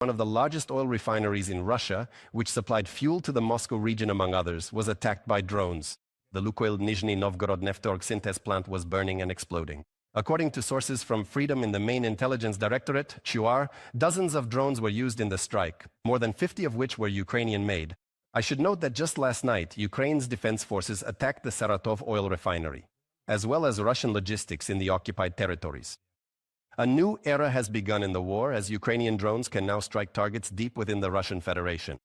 One of the largest oil refineries in Russia, which supplied fuel to the Moscow region among others, was attacked by drones. The Lukoil Nizhny Novgorod Neftorg synthase plant was burning and exploding. According to sources from Freedom in the main intelligence directorate, CHUAR, dozens of drones were used in the strike, more than 50 of which were Ukrainian-made. I should note that just last night, Ukraine's defense forces attacked the Saratov oil refinery, as well as Russian logistics in the occupied territories. A new era has begun in the war as Ukrainian drones can now strike targets deep within the Russian Federation.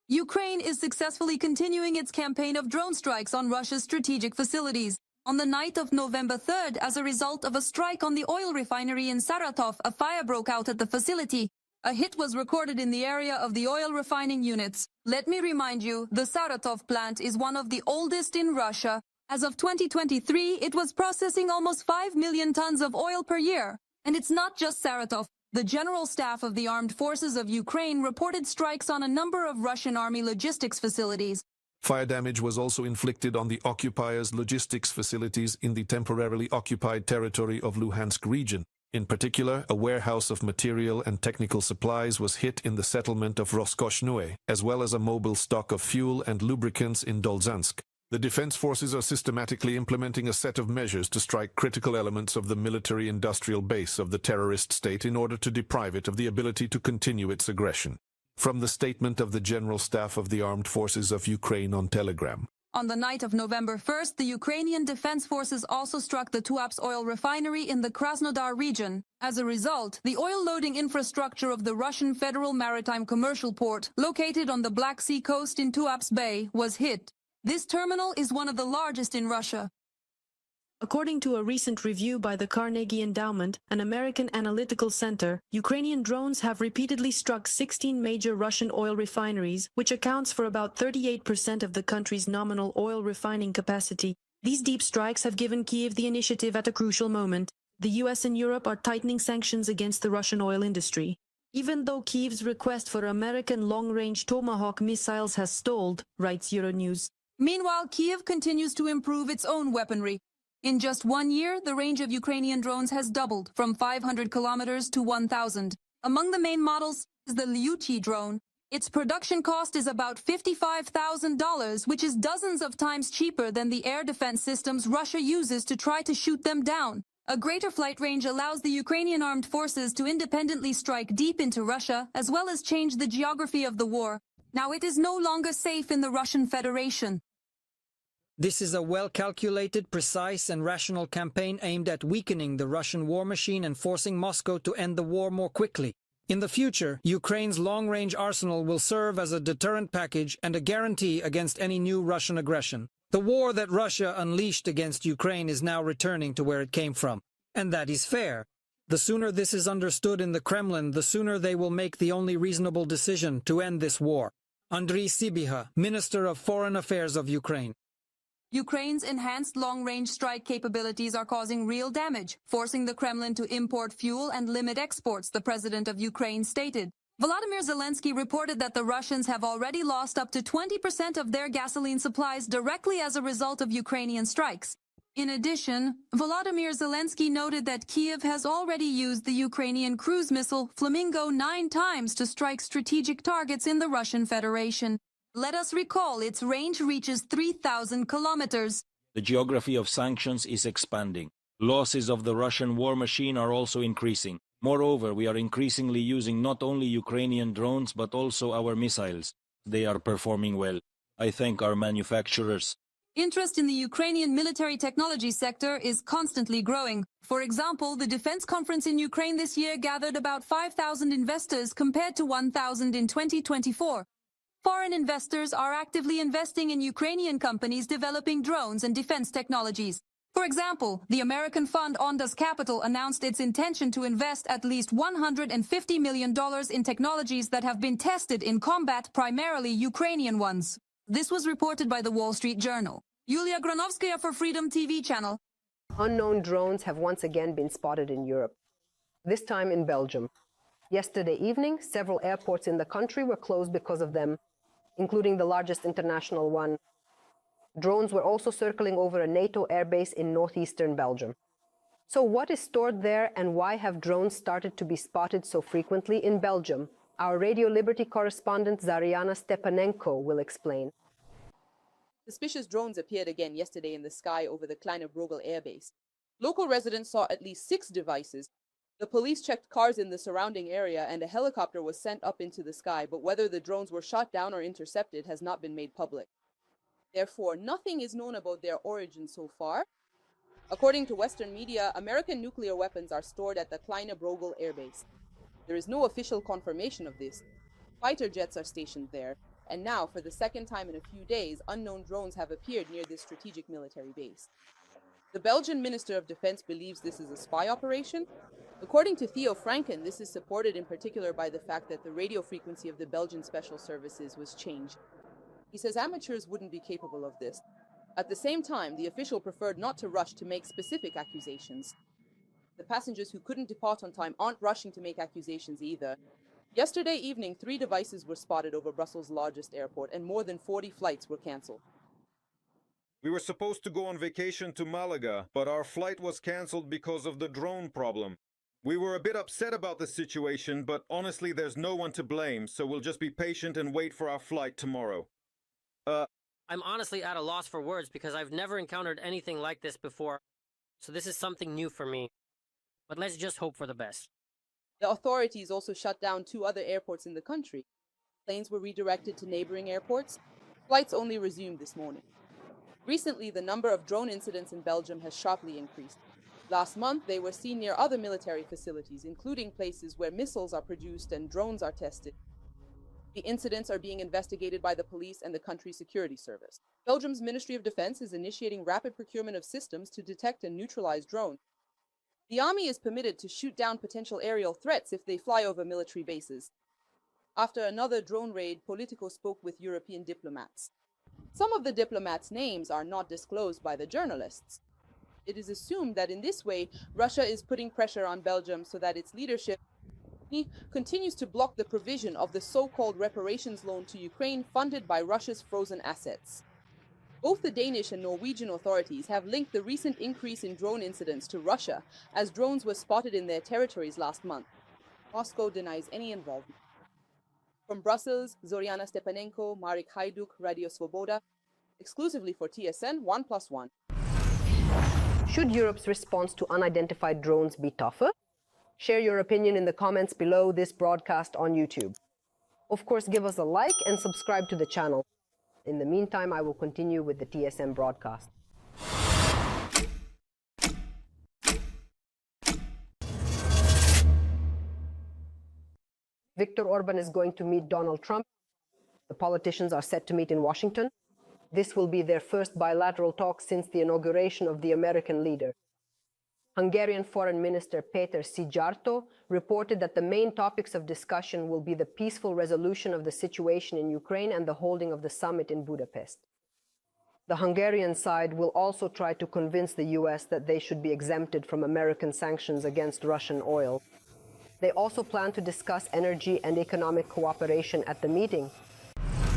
Ukraine is successfully continuing its campaign of drone strikes on Russia's strategic facilities. On the night of November 3rd, as a result of a strike on the oil refinery in Saratov, a fire broke out at the facility. A hit was recorded in the area of the oil refining units. Let me remind you, the Saratov plant is one of the oldest in Russia. As of 2023, it was processing almost 5 million tons of oil per year. And it's not just Saratov. The General Staff of the Armed Forces of Ukraine reported strikes on a number of Russian army logistics facilities. Fire damage was also inflicted on the occupiers' logistics facilities in the temporarily occupied territory of Luhansk region. In particular, a warehouse of material and technical supplies was hit in the settlement of Roskoshnue, as well as a mobile stock of fuel and lubricants in Dolzhansk. The defense forces are systematically implementing a set of measures to strike critical elements of the military-industrial base of the terrorist state in order to deprive it of the ability to continue its aggression. From the statement of the General Staff of the Armed Forces of Ukraine on Telegram. On the night of November 1st, the Ukrainian Defense Forces also struck the Tuapse oil refinery in the Krasnodar region. As a result, the oil loading infrastructure of the Russian Federal Maritime Commercial Port, located on the Black Sea coast in Tuapse Bay, was hit. This terminal is one of the largest in Russia. According to a recent review by the Carnegie Endowment, an American analytical center, Ukrainian drones have repeatedly struck 16 major Russian oil refineries, which accounts for about 38% of the country's nominal oil refining capacity. These deep strikes have given Kyiv the initiative at a crucial moment. The US and Europe are tightening sanctions against the Russian oil industry. Even though Kyiv's request for American long-range Tomahawk missiles has stalled, writes Euronews. Meanwhile, Kyiv continues to improve its own weaponry. In just 1 year, the range of Ukrainian drones has doubled from 500 kilometers to 1,000. Among the main models is the Lyuchi drone. Its production cost is about $55,000, which is dozens of times cheaper than the air defense systems Russia uses to try to shoot them down. A greater flight range allows the Ukrainian armed forces to independently strike deep into Russia, as well as change the geography of the war. Now it is no longer safe in the Russian Federation. This is a well-calculated, precise and rational campaign aimed at weakening the Russian war machine and forcing Moscow to end the war more quickly. In the future, Ukraine's long-range arsenal will serve as a deterrent package and a guarantee against any new Russian aggression. The war that Russia unleashed against Ukraine is now returning to where it came from. And that is fair. The sooner this is understood in the Kremlin, the sooner they will make the only reasonable decision to end this war. Andriy Sybiha, Minister of Foreign Affairs of Ukraine. Ukraine's enhanced long-range strike capabilities are causing real damage, forcing the Kremlin to import fuel and limit exports, the president of Ukraine stated. Volodymyr Zelensky reported that the Russians have already lost up to 20% of their gasoline supplies directly as a result of Ukrainian strikes. In addition, Volodymyr Zelensky noted that Kyiv has already used the Ukrainian cruise missile Flamingo 9 times to strike strategic targets in the Russian Federation. Let us recall its range reaches 3,000 kilometers. The geography of sanctions is expanding. Losses of the Russian war machine are also increasing. Moreover, we are increasingly using not only Ukrainian drones but also our missiles. They are performing well. I thank our manufacturers. Interest in the Ukrainian military technology sector is constantly growing. For example, the defense conference in Ukraine this year gathered about 5,000 investors compared to 1,000 in 2024. Foreign investors are actively investing in Ukrainian companies developing drones and defense technologies. For example, the American fund Ondas Capital announced its intention to invest at least $150 million in technologies that have been tested in combat, primarily Ukrainian ones. This was reported by the Wall Street Journal. Yulia Granovskaya for Freedom TV channel. Unknown drones have once again been spotted in Europe, this time in Belgium. Yesterday evening, several airports in the country were closed because of them, including the largest international one. Drones were also circling over a NATO airbase in northeastern Belgium. So what is stored there, and why have drones started to be spotted so frequently in Belgium? Our Radio Liberty correspondent Zariana Stepanenko will explain. Suspicious drones appeared again yesterday in the sky over the Kleine Brogel airbase. Local residents saw at least 6 devices. The police checked cars in the surrounding area, and a helicopter was sent up into the sky, but whether the drones were shot down or intercepted has not been made public. Therefore, nothing is known about their origin so far. According to Western media, American nuclear weapons are stored at the Kleine Brogel airbase. There is no official confirmation of this. Fighter jets are stationed there, and now, for the second time in a few days, unknown drones have appeared near this strategic military base. The Belgian Minister of Defense believes this is a spy operation. According to Theo Franken, this is supported in particular by the fact that the radio frequency of the Belgian Special Services was changed. He says amateurs wouldn't be capable of this. At the same time, the official preferred not to rush to make specific accusations. The passengers who couldn't depart on time aren't rushing to make accusations either. Yesterday evening, 3 devices were spotted over Brussels' largest airport, and more than 40 flights were cancelled. We were supposed to go on vacation to Malaga, but our flight was cancelled because of the drone problem. We were a bit upset about the situation, but honestly there's no one to blame, so we'll just be patient and wait for our flight tomorrow. I'm honestly at a loss for words because I've never encountered anything like this before, so this is something new for me. But let's just hope for the best. The authorities also shut down 2 other airports in the country. Planes were redirected to neighboring airports. Flights only resumed this morning. Recently, the number of drone incidents in Belgium has sharply increased. Last month, they were seen near other military facilities, including places where missiles are produced and drones are tested. The incidents are being investigated by the police and the country's security service. Belgium's Ministry of Defense is initiating rapid procurement of systems to detect and neutralize drones. The army is permitted to shoot down potential aerial threats if they fly over military bases. After another drone raid, Politico spoke with European diplomats. Some of the diplomats' names are not disclosed by the journalists. It is assumed that in this way, Russia is putting pressure on Belgium so that its leadership continues to block the provision of the so-called reparations loan to Ukraine funded by Russia's frozen assets. Both the Danish and Norwegian authorities have linked the recent increase in drone incidents to Russia, as drones were spotted in their territories last month. Moscow denies any involvement. From Brussels, Zoriana Stepanenko, Marek Hajduk, Radio Svoboda, exclusively for TSN 1+1. Should Europe's response to unidentified drones be tougher? Share your opinion in the comments below this broadcast on YouTube. Of course, give us a like and subscribe to the channel. In the meantime, I will continue with the TSM broadcast. Viktor Orban is going to meet Donald Trump. The politicians are set to meet in Washington. This will be their first bilateral talk since the inauguration of the American leader. Hungarian Foreign Minister Péter Szijjártó reported that the main topics of discussion will be the peaceful resolution of the situation in Ukraine and the holding of the summit in Budapest. The Hungarian side will also try to convince the US that they should be exempted from American sanctions against Russian oil. They also plan to discuss energy and economic cooperation at the meeting,